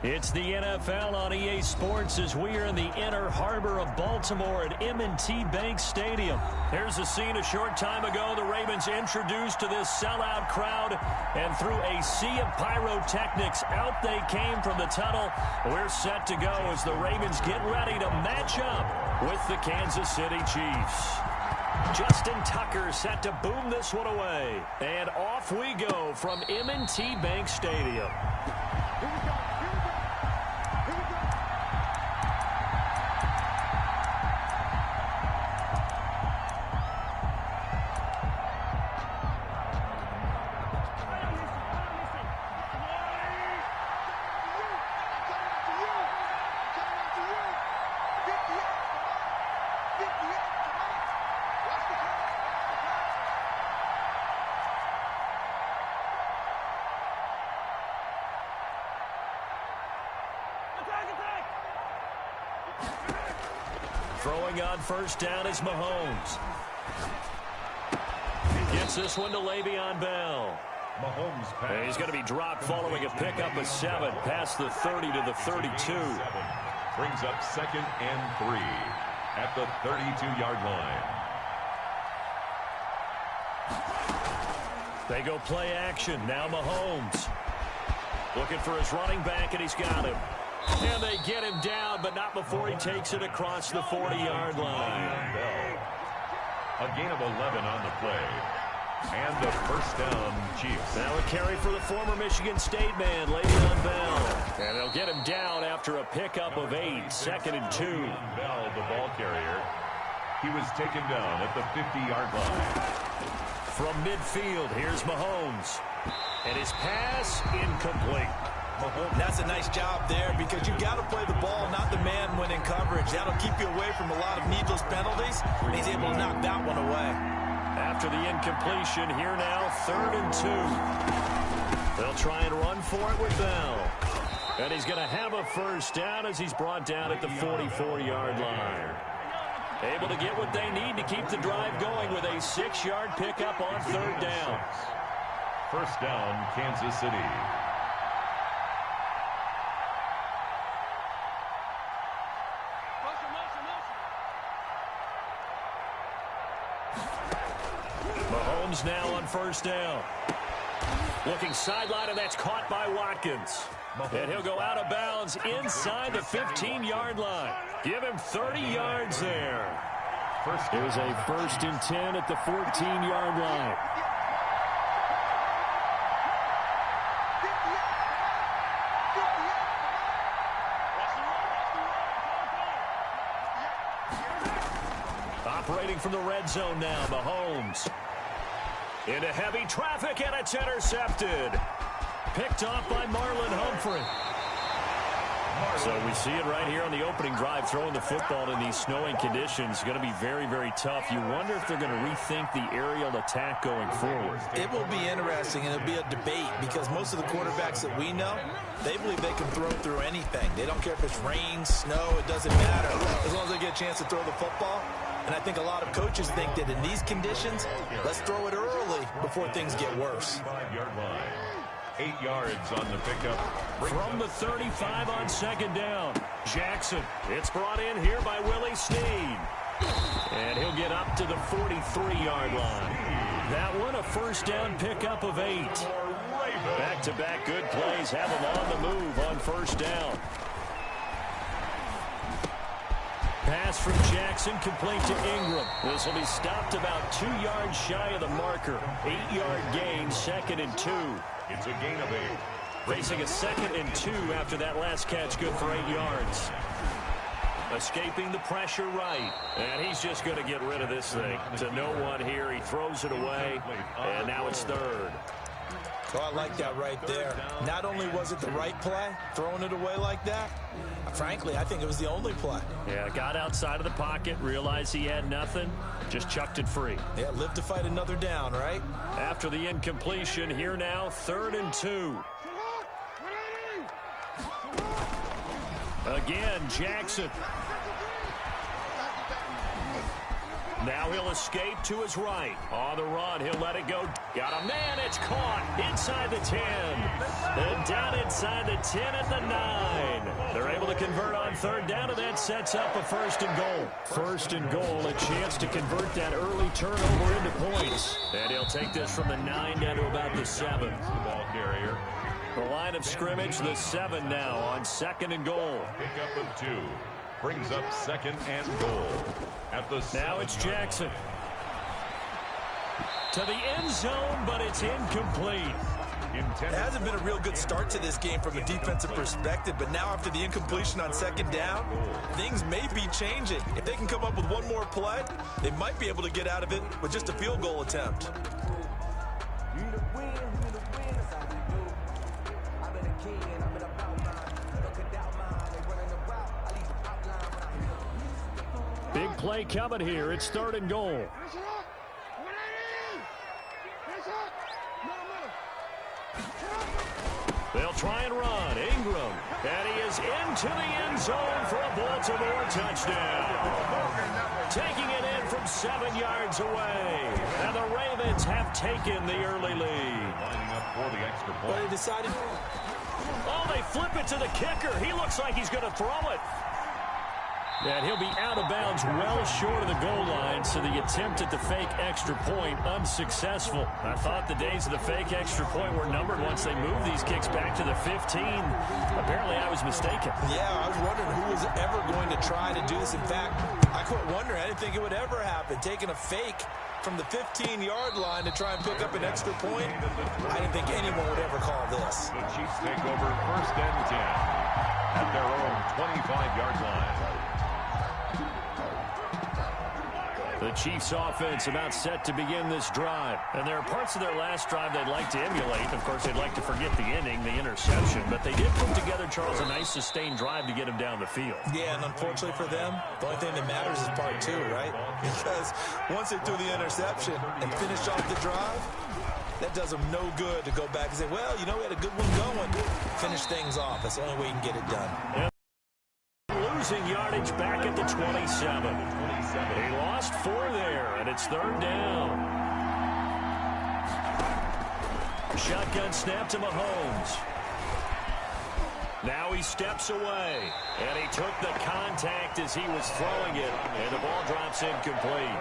It's the NFL on EA Sports as we are in the inner harbor of Baltimore at M&T Bank Stadium. Here's a scene a short time ago. The Ravens introduced to this sellout crowd, and through a sea of pyrotechnics, out they came from the tunnel. We're set to go as the Ravens get ready to match up with the Kansas City Chiefs. Justin Tucker set to boom this one away. And off we go from M&T Bank Stadium. Throwing on first down is Mahomes. Gets this one to Le'Veon Bell. Mahomes pass. He's going to be dropped following a pickup of 7 past the 30 to the 32. Brings up 2nd and 3 at the 32-yard line. They go play action. Now Mahomes. Looking for his running back, and he's got him. And they get him down, but not before he takes it across the 40-yard line. A gain of 11 on the play. And the first down, Chiefs. Now a carry for the former Michigan State man, Le'Veon Bell. And they'll get him down after a pickup of 8, 2nd and 2. Bell, the ball carrier. He was taken down at the 50-yard line. From midfield, here's Mahomes. And his pass incomplete. That's a nice job there because you got to play the ball, not the man when in coverage. That'll keep you away from a lot of needless penalties, and he's able to knock that one away. After the incompletion, here now, 3rd and 2. They'll try and run for it with Bell. And he's going to have a first down as he's brought down at the 44-yard line. Able to get what they need to keep the drive going with a 6-yard pickup on 3rd down. First down, Kansas City. Mahomes now on first down. Looking sideline, and that's caught by Watkins. And he'll go out of bounds inside the 15-yard line. Give him 30 yards there. It was a 1st and 10 at the 14-yard line. Operating from the red zone now, Mahomes. Into heavy traffic, and it's intercepted. Picked off by Marlon Humphrey. So we see it right here on the opening drive, throwing the football in these snowing conditions. Going to be very, very tough. You wonder if they're going to rethink the aerial attack going forward. It will be interesting, and it'll be a debate because most of the quarterbacks that we know, they believe they can throw through anything. They don't care if it's rain, snow, it doesn't matter. As long as they get a chance to throw the football. And I think a lot of coaches think that in these conditions, let's throw it early before things get worse. 5-yard line. 8 yards on the pickup. From the 35 on 2nd down, Jackson. It's brought in here by Willie Snead. And he'll get up to the 43-yard line. That one a first down pickup of 8. Back-to-back good plays have him on the move on first down. Pass from Jackson, complete to Ingram. This will be stopped about 2 yards shy of the marker. 8-yard gain, 2nd and 2. It's a gain of 8. Facing a 2nd and 2 after that last catch, good for 8 yards. Escaping the pressure right. And he's just going to get rid of this thing. To no one here, he throws it away, and now it's 3rd. Oh, I like that right there. Not only was it the right play, throwing it away like that, frankly, I think it was the only play. Yeah, got outside of the pocket, realized he had nothing, just chucked it free. Yeah, live to fight another down, right? After the incompletion, here now, 3rd and 2. Again, Jackson. Now he'll escape to his right. On the run, he'll let it go. Got a man, it's caught inside the 10. And down inside the 10 at the 9. They're able to convert on third down, and that sets up a first and goal. First and goal, a chance to convert that early turnover into points. And he'll take this from the 9 down to about the 7. The ball carrier. The line of scrimmage, the 7 now on second and goal. Pickup of 2. Brings up second and goal. At the now it's Jackson. To the end zone, but it's incomplete. It hasn't been a real good start to this game from a defensive perspective, but now after the incompletion on second down, things may be changing. If they can come up with one more play, they might be able to get out of it with just a field goal attempt. Big play coming here. It's third and goal. They'll try and run. Ingram. And he is into the end zone for a Baltimore touchdown. Taking it in from 7 yards away. And the Ravens have taken the early lead. Lining up for the extra point. But they decided. Oh, they flip it to the kicker. He looks like he's going to throw it. And he'll be out of bounds well short of the goal line, so the attempt at the fake extra point unsuccessful. I thought the days of the fake extra point were numbered once they moved these kicks back to the 15. Apparently, I was mistaken. Yeah, I was wondering who was ever going to try to do this. In fact, I quit wondering. I didn't think it would ever happen. Taking a fake from the 15-yard line to try and pick up an extra point, I didn't think anyone would ever call this. The Chiefs take over first and 10 at their own 25-yard line. The Chiefs offense about set to begin this drive. And there are parts of their last drive they'd like to emulate. Of course, they'd like to forget the inning, the interception. But they did put together, Charles, a nice sustained drive to get him down the field. Yeah, and unfortunately for them, the only thing that matters is part 2, right? Because once they threw the interception and finished off the drive, that does them no good to go back and say, well, you know, we had a good one going. Finish things off. That's the only way you can get it done. Yeah. Losing yardage back at the 27. He lost 4 there, and it's third down. Shotgun snap to Mahomes. Now he steps away, and he took the contact as he was throwing it, and the ball drops incomplete.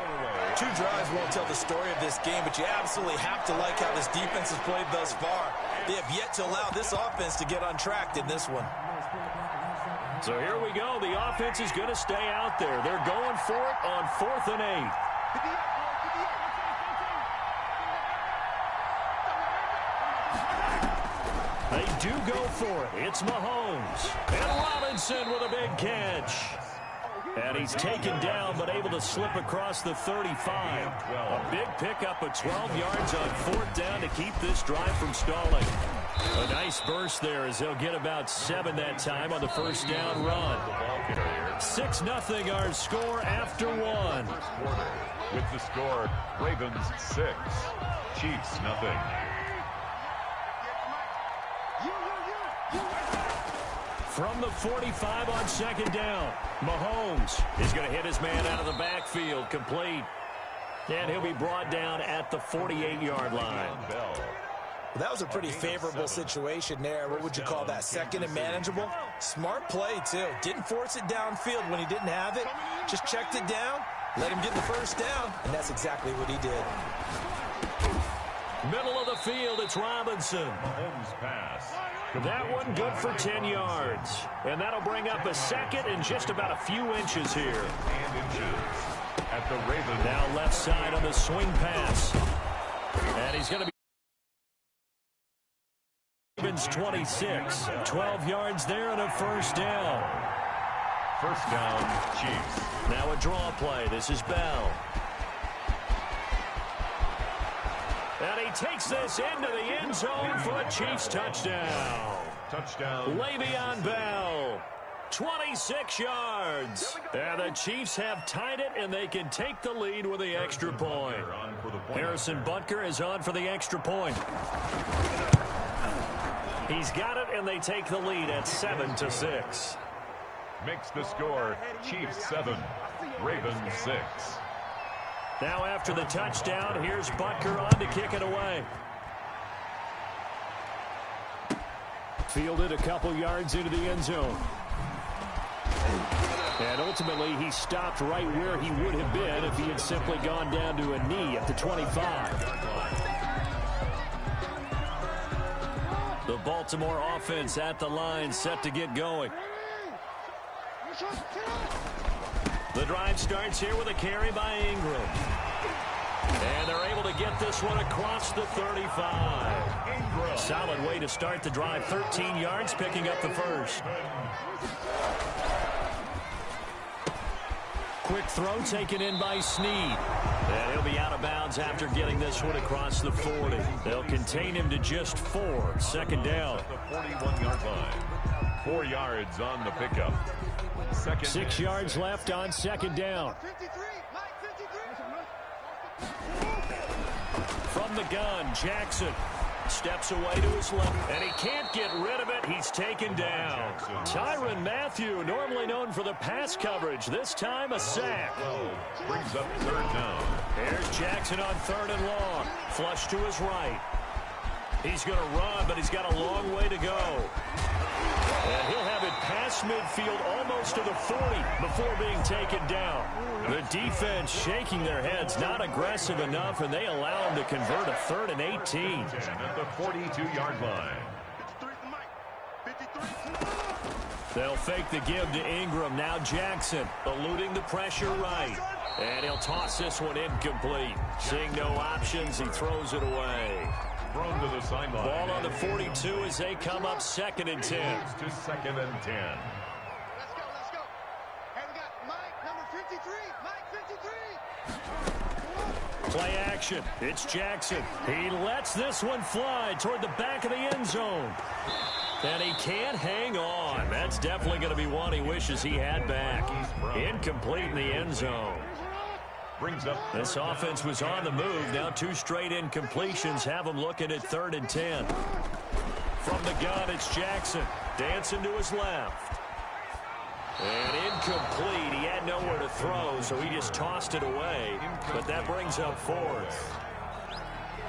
2 drives won't tell the story of this game, but you absolutely have to like how this defense has played thus far. They have yet to allow this offense to get on track in this one. So here we go. The offense is going to stay out there. They're going for it on 4th and 8. They do go for it. It's Mahomes. And Robinson with a big catch. And he's taken down but able to slip across the 35. A big pickup of 12 yards on 4th down to keep this drive from stalling. A nice burst there as they'll get about 7 that time on the first down run. 6-0 our score after 1. With the score, Ravens 6, Chiefs nothing. From the 45 on second down, Mahomes is going to hit his man out of the backfield, complete. And he'll be brought down at the 48-yard line. Well, that was a pretty favorable situation there. What would you call that? Second and manageable? Smart play, too. Didn't force it downfield when he didn't have it. Just checked it down, let him get the first down, and that's exactly what he did. Middle of the field, it's Robinson. Mahomes pass. That one good for 10 yards. And that'll bring up a second and just about a few inches here. And inches at the Ravens. Now left side on the swing pass. And he's going to be Ravens 26. 12 yards there and a first down. First down, Chiefs. Now a draw play. This is Bell. And he takes this into the end zone for a Chiefs touchdown. Touchdown. Le'Veon Bell, 26 yards. And the Chiefs have tied it, and they can take the lead with the extra point. Harrison Butker is on for the extra point. He's got it, and they take the lead at 7-6. Makes the score Chiefs 7, Ravens 6. Now after the touchdown, here's Butker on to kick it away. Fielded a couple yards into the end zone. And ultimately, he stopped right where he would have been if he had simply gone down to a knee at the 25. The Baltimore offense at the line, set to get going. The drive starts here with a carry by Ingram. And they're able to get this one across the 35. Solid way to start the drive. 13 yards, picking up the first. Quick throw taken in by Snead. And he'll be out of bounds after getting this one across the 40. They'll contain him to just 4. Second down. The 41-yard line. 4 yards on the pickup. 6 yards left on second down. From the gun, Jackson steps away to his left, and he can't get rid of it. He's taken down. Tyrann Mathieu, normally known for the pass coverage, this time a sack. Brings up third down. Here's Jackson on third and long. Flush to his right. He's going to run, but he's got a long way to go. And he'll have it past midfield almost to the 40 before being taken down. The defense shaking their heads, not aggressive enough, and they allow him to convert a 3rd and 18. At the 42-yard line. They'll fake the give to Ingram. Now Jackson eluding the pressure right. And he'll toss this one incomplete. Seeing no options, he throws it away. Thrown to the sideline. Ball on the 42 as they come up 2nd and 10. To 2nd and 10. Let's go. Hey, we got Mike, number 53. Mike 53. Play action. It's Jackson. He lets this one fly toward the back of the end zone. And he can't hang on. That's definitely going to be one he wishes he had back. Incomplete in the end zone. Brings up this offense was on the move. Now 2 straight incompletions have him looking at 3rd and 10. From the gun, it's Jackson. Dancing to his left. And incomplete. He had nowhere to throw, so he just tossed it away. But that brings up 4th.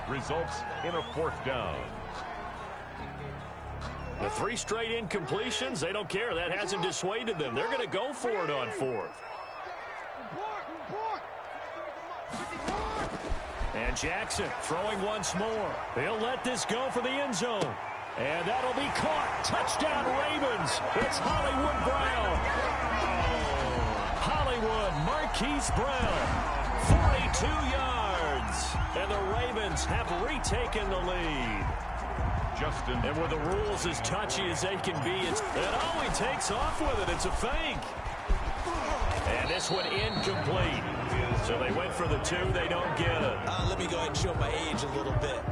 Results in a 4th down. The 3 straight incompletions, they don't care. That hasn't dissuaded them. They're going to go for it on 4th. And Jackson throwing once more. He'll let this go for the end zone. And that'll be caught. Touchdown Ravens. It's Hollywood Brown. Hollywood Marquise Brown. 42 yards. And the Ravens have retaken the lead. Justin. And with the rules as touchy as they can be, and oh, he takes off with it. It's a fake. And this one incomplete. So they went for the 2. They don't get it. Let me go ahead and show my age a little bit.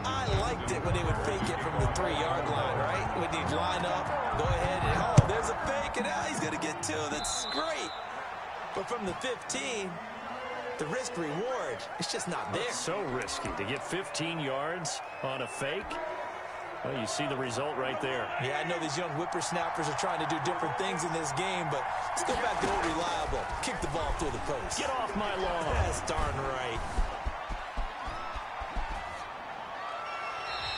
I liked it when they would fake it from the 3-yard line, right? When he'd line up, go ahead and, oh, there's a fake, and now he's going to get 2. That's great. But from the 15, the risk-reward, it's just not there. It's so risky to get 15 yards on a fake. Well, you see the result right there. Yeah, I know these young whippersnappers are trying to do different things in this game, but let's go back to old reliable. Kick the ball through the post. Get off my lawn. That's darn right.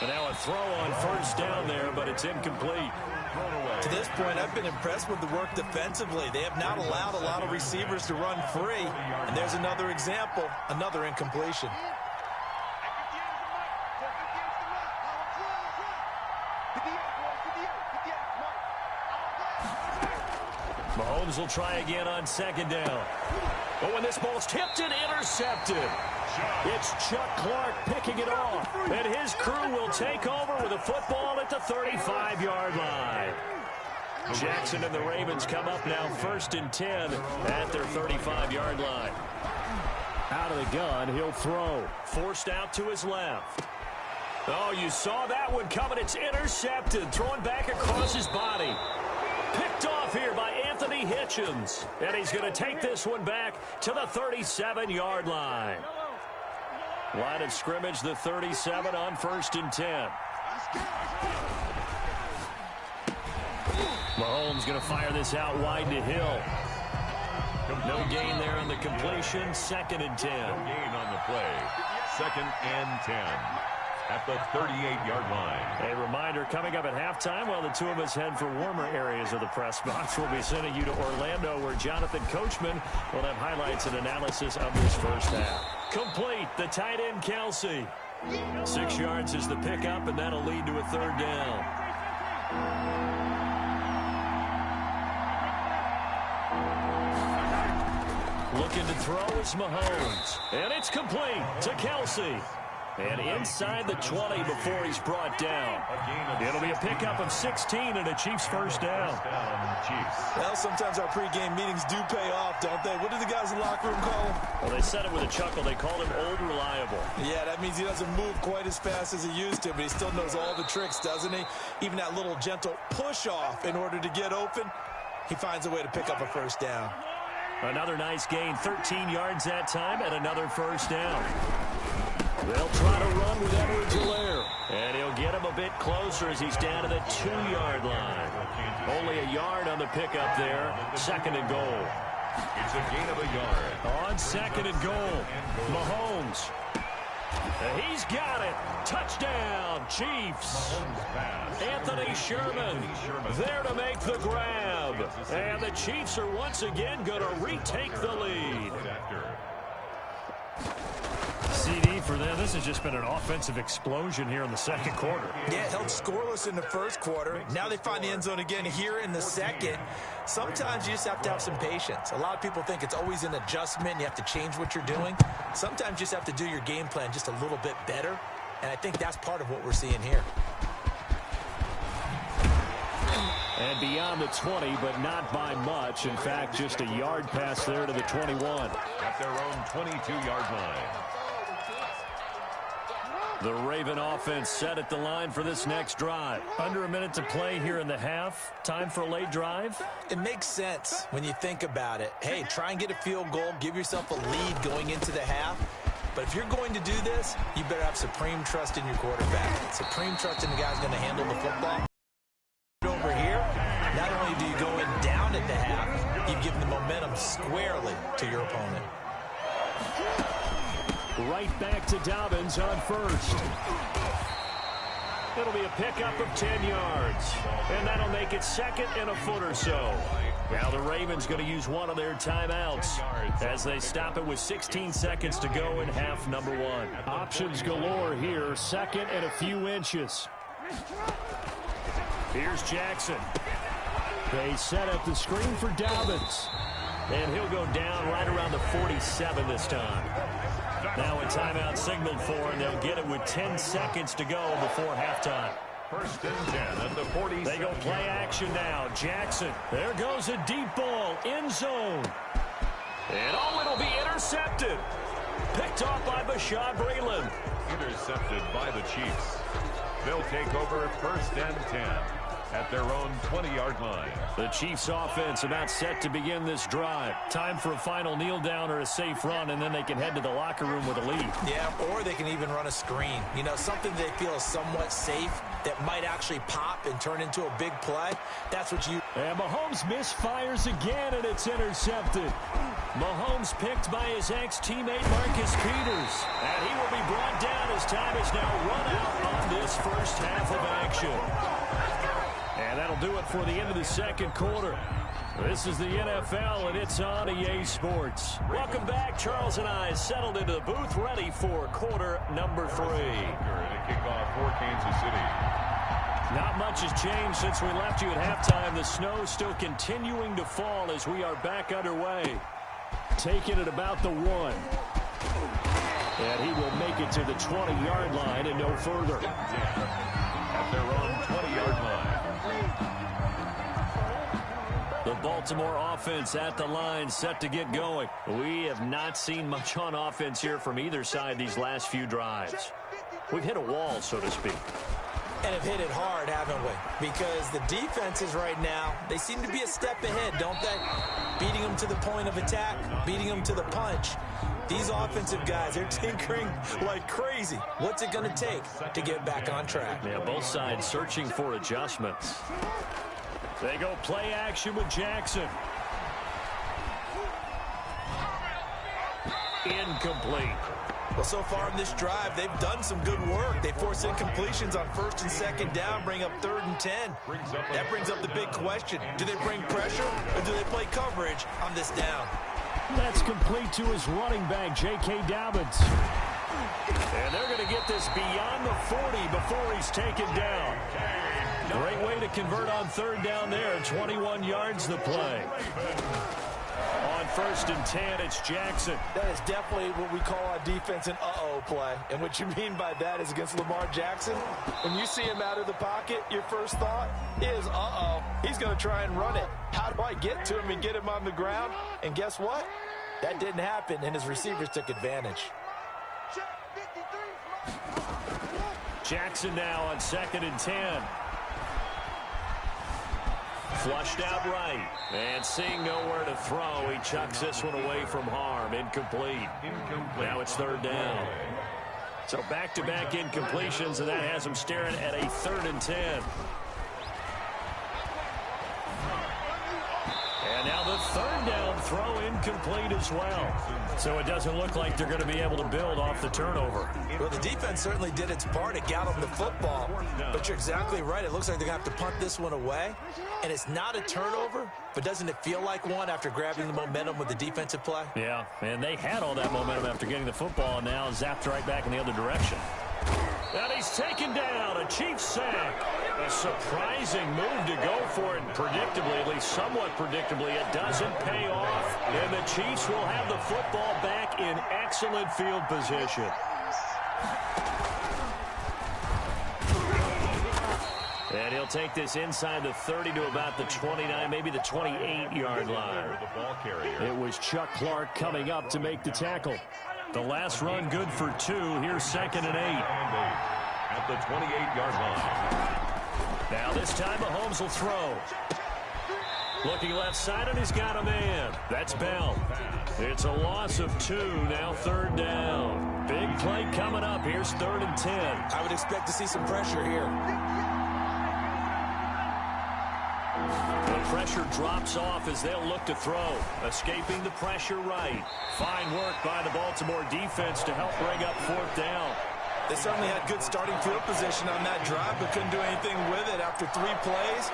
And now a throw on 1st down there, but it's incomplete. To this point, I've been impressed with the work defensively. They have not allowed a lot of receivers to run free. And there's another example, another incompletion. Mahomes will try again on 2nd down. But when this ball's tipped and intercepted, it's Chuck Clark picking it off. And his crew will take over with a football at the 35-yard line. Jackson and the Ravens come up now 1st and 10 at their 35-yard line. Out of the gun, he'll throw. Forced out to his left. Oh, you saw that one coming. It's intercepted. Throwing back across his body. Picked off here by Anthony Hitchens. And he's going to take this one back to the 37-yard line. Line of scrimmage, the 37 on 1st and 10. Mahomes going to fire this out wide to Hill. No gain there on the completion. 2nd and 10. No gain on the play. 2nd and 10 at the 38-yard line. A reminder coming up at halftime while the two of us head for warmer areas of the press box. We'll be sending you to Orlando where Jonathan Coachman will have highlights and analysis of this first half. Complete. The tight end, Kelsey. 6 yards is the pickup, and that'll lead to a 3rd down. Looking to throw is Mahomes. And it's complete to Kelsey. And inside the 20 before he's brought down. It'll be a pickup of 16 and a Chiefs first down. Well, sometimes our pregame meetings do pay off, don't they? What do the guys in the locker room call him? Well, they said it with a chuckle. They called him Old Reliable. Yeah, that means he doesn't move quite as fast as he used to, but he still knows all the tricks, doesn't he? Even that little gentle push-off in order to get open, he finds a way to pick up a first down. Another nice gain, 13 yards that time, and another first down. They'll try to run with Edwards-Helaire. And he'll get him a bit closer as he's down to the 2-yard line. Only a yard on the pickup there. 2nd and goal. It's a gain of a yard. On 2nd and goal, Mahomes. He's got it. Touchdown, Chiefs. Anthony Sherman there to make the grab. And the Chiefs are once again going to retake the lead. CD for them. This has just been an offensive explosion here in the 2nd quarter. Yeah, held scoreless in the 1st quarter. Now they find the end zone again here in the 2nd. Sometimes you just have to have some patience. A lot of people think it's always an adjustment. You have to change what you're doing. Sometimes you just have to do your game plan just a little bit better. And I think that's part of what we're seeing here. And beyond the 20, but not by much. In fact, just a yard pass there to the 21. At their own 22-yard line. The Raven offense set at the line for this next drive. Under a minute to play here in the half. Time for a late drive. It makes sense when you think about it. Hey, try and get a field goal. Give yourself a lead going into the half. But if you're going to do this, you better have supreme trust in your quarterback. Supreme trust in the guy's going to handle the football. Over here, not only do you go in down at the half, you've given the momentum squarely to your opponent. Right back to Dobbins on 1st. It'll be a pickup of 10 yards. And that'll make it 2nd and a foot or so. Now the Ravens going to use one of their timeouts as they stop it with 16 seconds to go in half number 1. Options galore here. 2nd and a few inches. Here's Jackson. They set up the screen for Dobbins. And he'll go down right around the 47 this time. Now a timeout signaled for, and they'll get it with 10 seconds to go before halftime. 1st and 10 at the 40. They go play action now. Jackson. There goes a deep ball. End zone. And it'll be intercepted. Picked off by Bashaud Breeland. Intercepted by the Chiefs. They'll take over 1st and 10 at their own 20-yard line. The Chiefs offense about set to begin this drive. Time for a final kneel down or a safe run, and then they can head to the locker room with a lead. Yeah, or they can even run a screen. You know, something they feel is somewhat safe that might actually pop and turn into a big play. That's what you... And Mahomes misfires again, and it's intercepted. Mahomes picked by his ex-teammate Marcus Peters. And he will be brought down as time is now run out on this first half of action. And that'll do it for the end of the 2nd quarter. This is the NFL, and it's on EA Sports. Welcome back. Charles and I settled into the booth, ready for quarter number 3. To kick off for Kansas City. Not much has changed since we left you at halftime. The snow still continuing to fall as we are back underway. Taking it about the 1. And he will make it to the 20-yard line and no further. At their own 20-yard line. The Baltimore offense at the line, set to get going. We have not seen much on offense here from either side these last few drives. We've hit a wall, so to speak. And have hit it hard, haven't we? Because the defenses right now, they seem to be a step ahead, don't they? Beating them to the point of attack, beating them to the punch. These offensive guys, they're tinkering like crazy. What's it going to take to get back on track? Yeah, both sides searching for adjustments. They go play action with Jackson. Incomplete. Well, so far in this drive, they've done some good work. They force incompletions on 1st and 2nd down, bring up 3rd and 10. That brings up the big question. Do they bring pressure or do they play coverage on this down? That's complete to his running back, J.K. Dobbins. And they're going to get this beyond the 40 before he's taken down. Great way to convert on 3rd down there. 21 yards the play. On 1st and 10, it's Jackson. That is definitely what we call a defense an uh-oh play. And what you mean by that is against Lamar Jackson. When you see him out of the pocket, your first thought is, uh-oh, he's going to try and run it. How do I get to him and get him on the ground? And guess what? That didn't happen, and his receivers took advantage. Jackson now on 2nd and 10. Flushed out right. And seeing nowhere to throw, he chucks this one away from harm. Incomplete. Now it's 3rd down. So back-to-back incompletions, and that has him staring at a 3rd and 10. And now the 3rd down throw incomplete as well. So it doesn't look like they're going to be able to build off the turnover. Well, the defense certainly did its part. It got them the football. But you're exactly right. It looks like they're going to have to punt this one away. And it's not a turnover, but doesn't it feel like one after grabbing the momentum with the defensive play? Yeah, and they had all that momentum after getting the football, and now zapped right back in the other direction. And he's taken down, a Chiefs sack. A surprising move to go for it, predictably, at least somewhat predictably. It doesn't pay off, and the Chiefs will have the football back in excellent field position. And he'll take this inside the 30 to about the 29, maybe the 28-yard line. It was Chuck Clark coming up to make the tackle. The last run good for 2. Here's 2nd and 8. At the 28-yard line. Now this time Mahomes will throw. Looking left side, and he's got a man. That's Bell. It's a loss of 2, now 3rd down. Big play coming up. Here's 3rd and 10. I would expect to see some pressure here. The pressure drops off as they'll look to throw. Escaping the pressure right. Fine work by the Baltimore defense to help bring up 4th down. They certainly had good starting field position on that drive, but couldn't do anything with it after 3 plays.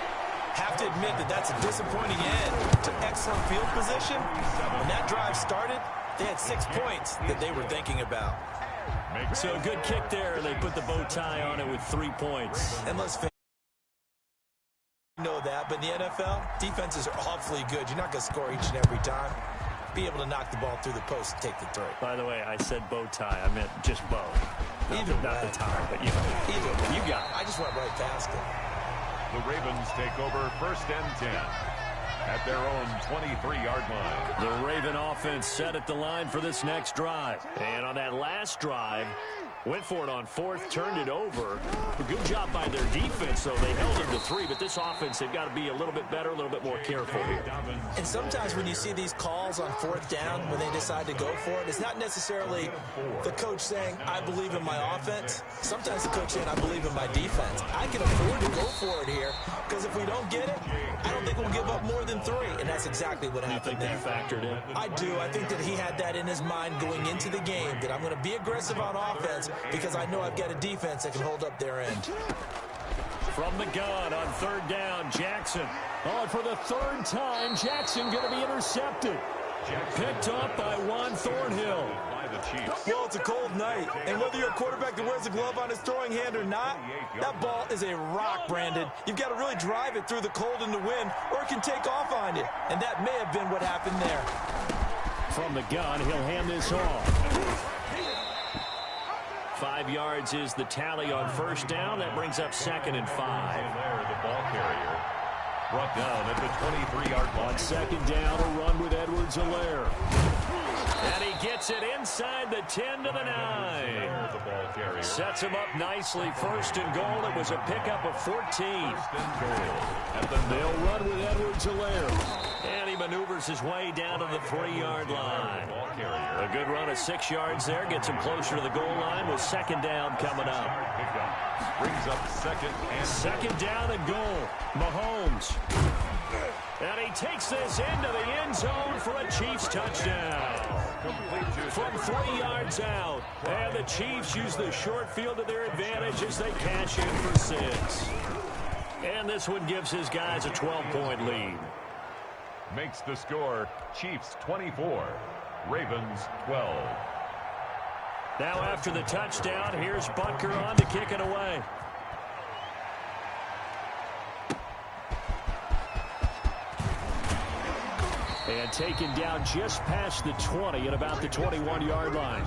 Have to admit that that's a disappointing end to excellent field position. When that drive started, they had 6 points that they were thinking about. So a good kick there, and they put the bow tie on it with 3 points. And let's know that, but in the NFL, defenses are awfully good. You're not going to score each and every time. Be able to knock the ball through the post and take the throw. By the way, I said bow tie. I meant just bow. Either not way. the tie, but you know. Either way. You got it. I just went right past it. The Ravens take over 1st and 10 at their own 23-yard line. The Raven offense set at the line for this next drive. And on that last drive, went for it on 4th, turned it over. A good job by their defense, though. They held them to 3, but this offense, they've got to be a little bit better, a little bit more careful here. And sometimes when you see these calls on 4th down, when they decide to go for it, it's not necessarily the coach saying, I believe in my offense. Sometimes the coach saying, I believe in my defense. I can afford to go for it here, because if we don't get it, I don't think we'll give up more than 3. And that's exactly what happened there. You think that factored in? I do. I think that he had that in his mind going into the game, that I'm going to be aggressive on offense because I know I've got a defense that can hold up their end. From the gun on 3rd down, Jackson. Oh, and for the 3rd time, Jackson going to be intercepted. Picked up by Juan Thornhill. Well, it's a cold night, and whether you're a quarterback that wears a glove on his throwing hand or not, that ball is a rock, Brandon. You've got to really drive it through the cold and the wind, or it can take off on you, and that may have been what happened there. From the gun, he'll hand this off. 5 yards is the tally on 1st down. That brings up 2nd and 5. The ball carrier brought down at the 23-yard line. On 2nd down, a run with Edwards-Helaire. And he gets it inside the 10 to the 9. The ball carrier Sets him up nicely. 1st and goal. It was a pickup of 14. They'll run with Edwards-Helaire. And he maneuvers his way down to the 3-yard line. A good run of 6 yards there. Gets him closer to the goal line with 2nd down coming up. brings up 2nd and 2nd down and goal. Mahomes. And he takes this into the end zone for a Chiefs touchdown. From 3 yards out. And the Chiefs use the short field to their advantage as they cash in for 6. And this one gives his guys a 12-point lead. Makes the score Chiefs 24, Ravens 12. Now after the touchdown, here's Butker on to kick it away. And taken down just past the 20 at about the 21-yard line.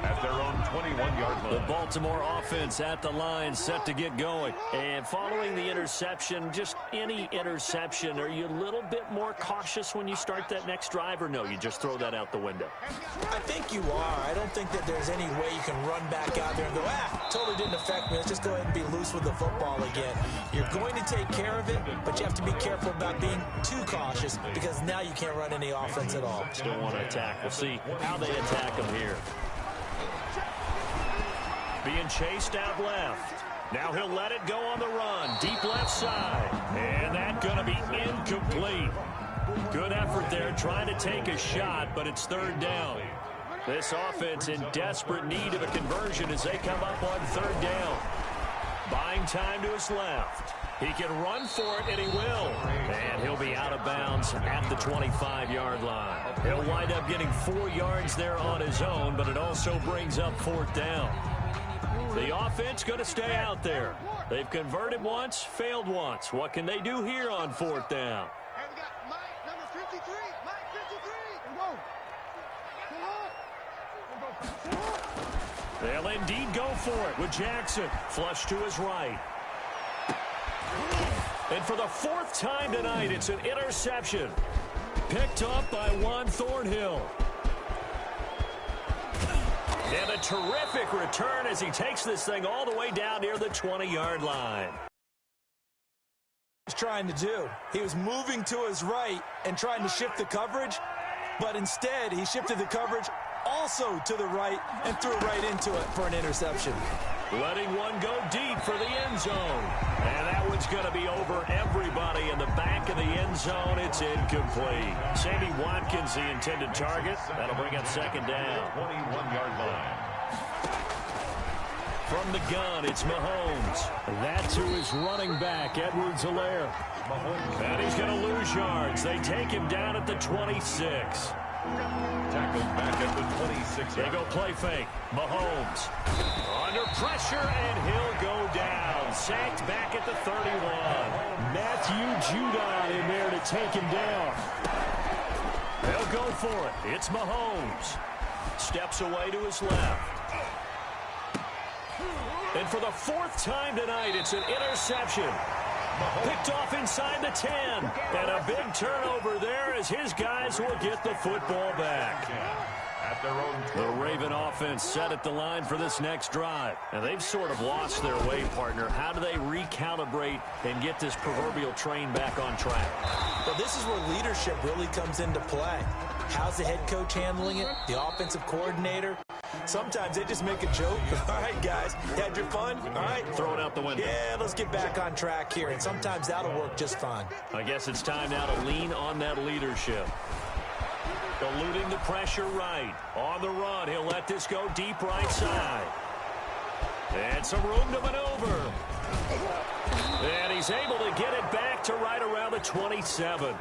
At their own 21-yard line. The Baltimore offense at the line, set to get going. And following the interception, just any interception, are you a little bit more cautious when you start that next drive, or no, you just throw that out the window? I think you are. I don't think that there's any way you can run back out there and go, totally didn't affect me. Let's just go ahead and be loose with the football again. You're going to take care of it, but you have to be careful about being too cautious because now you can't run any offense at all. Still want to attack. We'll see how they attack them here. Being chased out left. Now he'll let it go on the run. Deep left side. And that's going to be incomplete. Good effort there trying to take a shot, but it's 3rd down. This offense in desperate need of a conversion as they come up on 3rd down. Buying time to his left. He can run for it, and he will. And he'll be out of bounds at the 25-yard line. He'll wind up getting 4 yards there on his own, but it also brings up 4th down. The offense going to stay out there. They've converted once, failed once. What can they do here on 4th down? And we got Mike, number 53. Mike, 53. They'll indeed go for it with Jackson. Flush to his right. And for the 4th time tonight, it's an interception. Picked up by Juan Thornhill. And a terrific return as he takes this thing all the way down near the 20-yard line. He's trying to do. He was moving to his right and trying to shift the coverage, but instead he shifted the coverage also to the right and threw right into it for an interception. Letting one go deep for the end zone. And that one's going to be over everybody in the back of the end zone. It's incomplete. Sammy Watkins, the intended target. That'll bring up 2nd down. 21-yard line. From the gun, it's Mahomes. That's who is running back, Edwards-Helaire. And he's going to lose yards. They take him down at the 26. Tackled back at the 26. They go play fake. Mahomes under pressure, and he'll go down. Sacked back at the 31. Matthew Judon in there to take him down. They'll go for it. It's Mahomes. Steps away to his left. And for the 4th time tonight, it's an interception. Picked off inside the 10. And a big turnover there as his guys will get the football back. At their own The Raven offense set at the line for this next drive. And they've sort of lost their way, partner. How do they recalibrate and get this proverbial train back on track? Well, this is where leadership really comes into play. How's the head coach handling it? The offensive coordinator? Sometimes they just make a joke. All right, guys, you had your fun? All right. Throw it out the window. Yeah, let's get back on track here. And sometimes that'll work just fine. I guess it's time now to lean on that leadership. Eluding the pressure right. On the run, he'll let this go deep right side. And some room to maneuver. And he's able to get it back to right around the 27.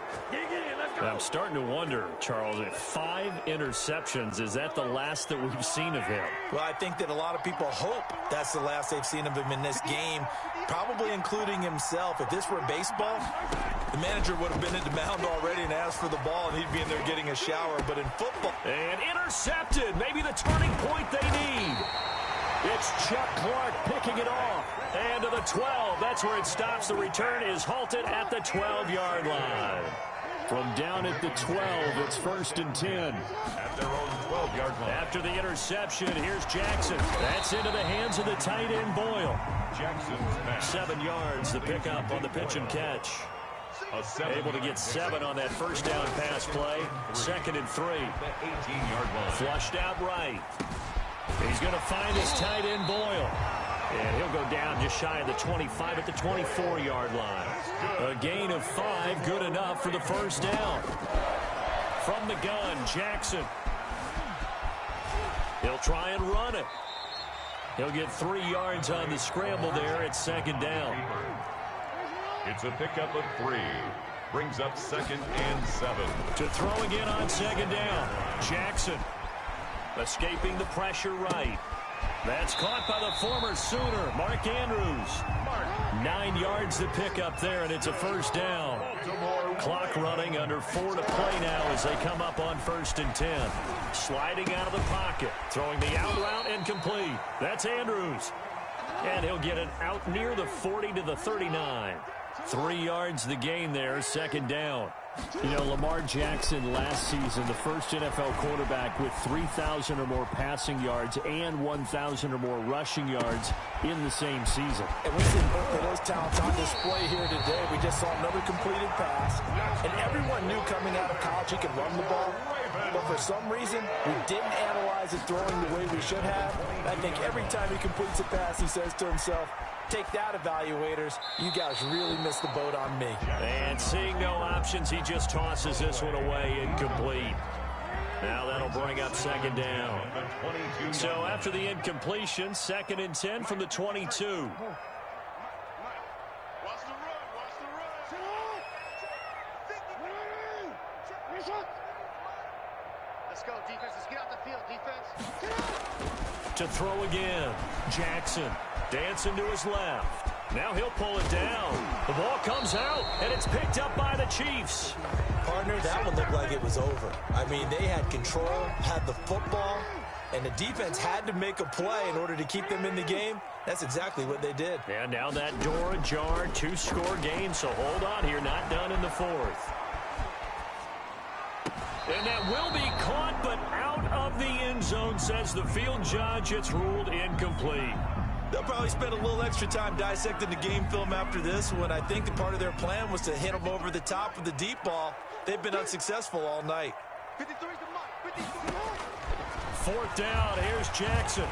I'm starting to wonder, Charles, if 5 interceptions, is that the last that we've seen of him? Well, I think that a lot of people hope that's the last they've seen of him in this game, probably including himself. If this were baseball, the manager would have been at the mound already and asked for the ball, and he'd be in there getting a shower. But in football... And intercepted, maybe the turning point they need. It's Chuck Clark picking it off. And to the 12, that's where it stops. The return is halted at the 12-yard line. From down at the 12, it's 1st and 10. At their own 12-yard line. After the interception, here's Jackson. That's into the hands of the tight end, Boyle. Jackson's back. 7 yards, the pickup on the pitch and catch. Able to get 7 on that 1st down pass play. 2nd and 3. The 18-yard line. Flushed out right. He's going to find his tight end, Boyle. And he'll go down just shy of the 25 at the 24-yard line. A gain of 5, good enough for the first down. From the gun, Jackson. He'll try and run it. He'll get 3 yards on the scramble there at second down. It's a pickup of 3. Brings up 2nd and 7. To throw again on second down. Jackson escaping the pressure right. That's caught by the former Sooner, Mark Andrews. 9 yards to pick up there, and it's a first down. Clock running, under 4 to play now as they come up on 1st and 10. Sliding out of the pocket, throwing the out route incomplete. That's Andrews. And he'll get it out near the 40 to the 39. 3 yards the gain there, second down. You know, Lamar Jackson last season, the first NFL quarterback with 3,000 or more passing yards and 1,000 or more rushing yards in the same season. And we see both of those talents on display here today. We just saw another completed pass. And everyone knew coming out of college he could run the ball. But for some reason, we didn't analyze it throwing the way we should have. I think every time he completes a pass, he says to himself, take that, evaluators. You guys really missed the boat on me. And seeing no options, he just tosses this one away incomplete. Now that'll bring up second down. So after the incompletion, 2nd and 10 from the 22. Let's go, defense. Let's get out the field, defense. To throw again, Jackson dancing to his left. Now he'll pull it down. The ball comes out, and it's picked up by the Chiefs. Partner, that one looked like it was over. I mean, they had control, had the football, and the defense had to make a play in order to keep them in the game. That's exactly what they did. And now that door ajar, 2-score game, so hold on here, not done in the 4th. And that will be caught, but out of the end zone, says the field judge. It's ruled incomplete. They'll probably spend a little extra time dissecting the game film after this one. I think the part of their plan was to hit them over the top with the deep ball. They've been unsuccessful all night. 4th down, here's Jackson.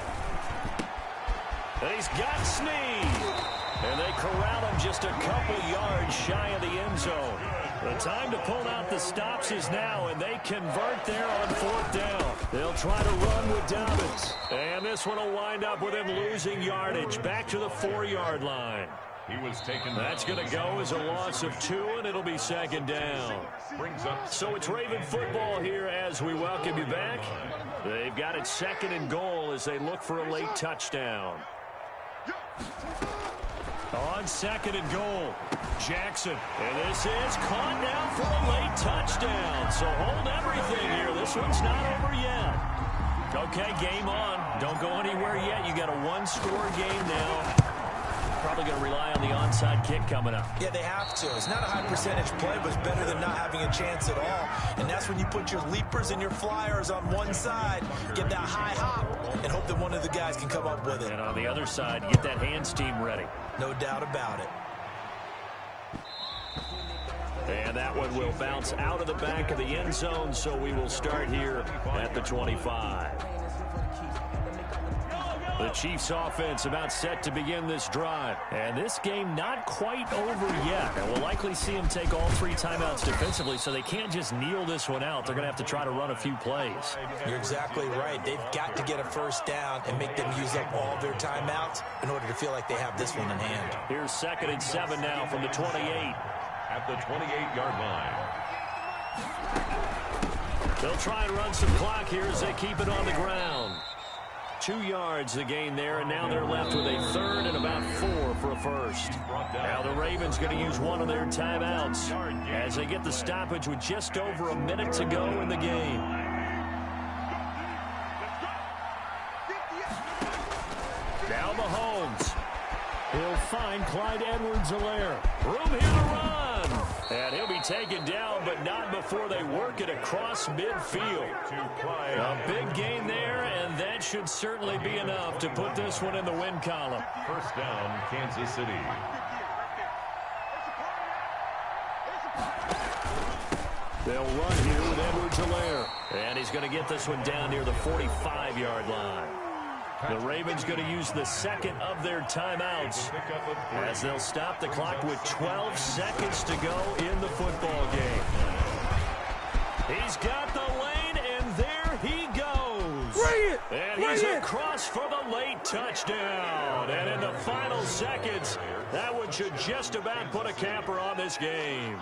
And he's got Snead. And they corral him just a couple yards shy of the end zone. The time to pull out the stops is now, and they convert there on 4th down. They'll try to run with Dobbins. And this one will wind up with him losing yardage back to the 4-yard line. He was taken. That's going to go as a loss of 2, and it'll be second down. So it's Raven football here as we welcome you back. They've got it 2nd and goal as they look for a late touchdown. On 2nd and goal, Jackson. And this is caught now for a late touchdown. So hold everything here. This one's not over yet. Okay, game on. Don't go anywhere yet. You got a 1-score game now. Probably going to rely on the onside kick coming up. Yeah, they have to. It's not a high percentage play, but it's better than not having a chance at all. And that's when you put your leapers and your flyers on one side, get that high hop, and hope that one of the guys can come up with it. And on the other side, get that hands team ready. No doubt about it. And that one will bounce out of the back of the end zone, so we will start here at the 25. The Chiefs offense about set to begin this drive. And this game not quite over yet. And we'll likely see them take all 3 timeouts defensively, so they can't just kneel this one out. They're going to have to try to run a few plays. You're exactly right. They've got to get a first down and make them use up all their timeouts in order to feel like they have this one in hand. Here's 2nd and 7 now from the 28. At the 28-yard line. They'll try and run some clock here as they keep it on the ground. 2 yards the gain there, and now they're left with a 3rd and about 4 for a first. Now the Ravens going to use one of their timeouts as they get the stoppage with just over a minute to go in the game. Now Mahomes. He'll find Clyde Edwards-Helaire. Room here to run. And he'll be taken down, but not before they work it across midfield. A big gain there, and that should certainly be enough to put this one in the win column. First down, Kansas City. They'll run here with Edwards-Helaire. And he's going to get this one down near the 45-yard line. The Ravens going to use the second of their timeouts as they'll stop the clock with 12 seconds to go in the football game. He's got the lane, and there he goes. Bring it! And he's across for the late touchdown. And in the final seconds, that one should just about put a capper on this game.